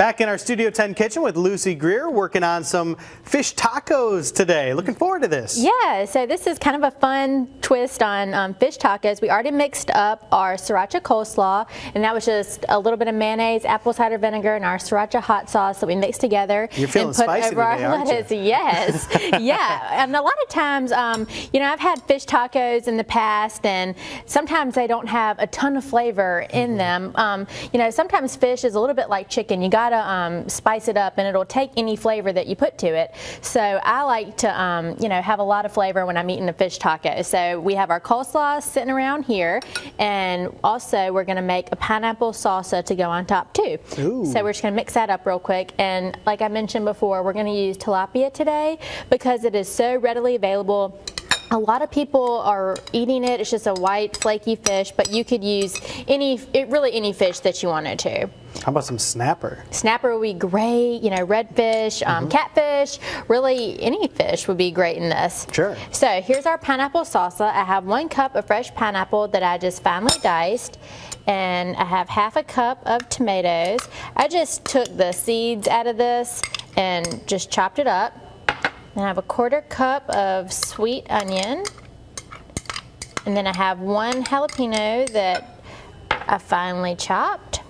Back in our Studio 10 kitchen with Lucy Greer, working on some fish tacos today. Looking forward to this. Yeah, so this is kind of a fun twist on fish tacos. We already mixed up our Sriracha Coleslaw, and that was just a little bit of mayonnaise, apple cider vinegar, and our Sriracha hot sauce that we mixed together. You're feeling and put spicy over today, our aren't lettuce. you? Yes, yeah. And a lot of times, you know, I've had fish tacos in the past, and sometimes they don't have a ton of flavor in them. You know, sometimes fish is a little bit like chicken. You gotta spice it up, and it'll take any flavor that you put to it. So I like to, you know, have a lot of flavor when I'm eating a fish taco. So we have our coleslaw sitting around here, and also we're gonna make a pineapple salsa to go on top too. Ooh. So we're just gonna mix that up real quick. And like I mentioned before, we're gonna use tilapia today because it is so readily available. A lot of people are eating it. It's just a white flaky fish, but you could use really any fish that you wanted to. How about some snapper? Snapper would be great, you know, redfish, catfish, really any fish would be great in this. Sure. So here's our pineapple salsa. I have 1 cup of fresh pineapple that I just finely diced, and I have half a cup of tomatoes. I just took the seeds out of this and just chopped it up. Then I have a 1/4 cup of sweet onion, and then I have 1 jalapeno that I finely chopped.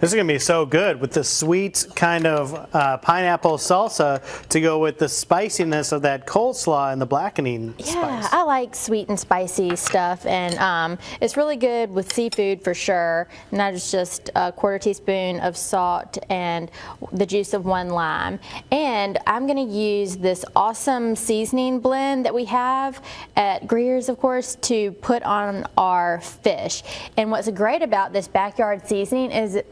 This is going to be so good with the sweet kind of pineapple salsa to go with the spiciness of that coleslaw and the blackening spice. Yeah, I like sweet and spicy stuff, and it's really good with seafood for sure. And that is just a 1/4 teaspoon of salt and the juice of 1 lime. And I'm going to use this awesome seasoning blend that we have at Greer's, of course, to put on our fish. And what's great about this backyard seasoning is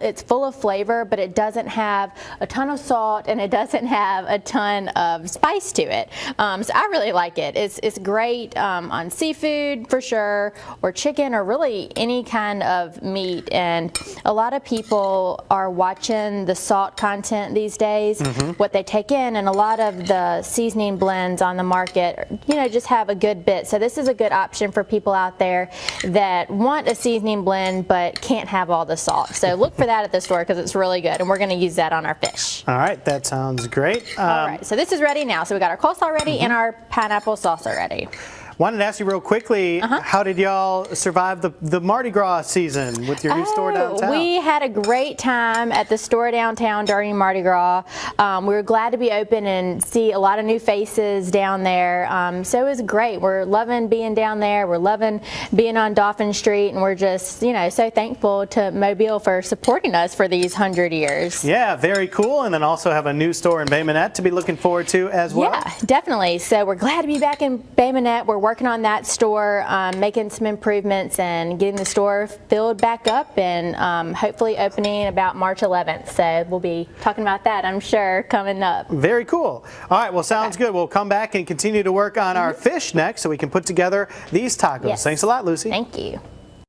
it's full of flavor, but it doesn't have a ton of salt and it doesn't have a ton of spice to it. So I really like it. It's great on seafood for sure, or chicken, or really any kind of meat. And a lot of people are watching the salt content these days, what they take in, and a lot of the seasoning blends on the market, you know, just have a good bit. So this is a good option for people out there that want a seasoning blend but can't have all the salt. So look for that at the store because it's really good, and we're going to use that on our fish. All right, that sounds great. All right, so this is ready now. So we got our coleslaw ready and our pineapple salsa ready. Wanted to ask you real quickly, how did y'all survive the Mardi Gras season with your new store downtown? We had a great time at the store downtown during Mardi Gras. We were glad to be open and see a lot of new faces down there. So it was great. We're loving being down there. We're loving being on Dauphin Street, and we're just, you know, so thankful to Mobile for supporting us for these 100 years. Yeah, very cool. And then also have a new store in Bay Minette to be looking forward to as well. Yeah, definitely. So we're glad to be back in Bay Minette. We're working on that store, making some improvements and getting the store filled back up, and hopefully opening about March 11th. So we'll be talking about that, I'm sure, coming up. Very cool. All right, well, sounds good. We'll come back and continue to work on our fish next so we can put together these tacos. Yes. Thanks a lot, Lucy. Thank you.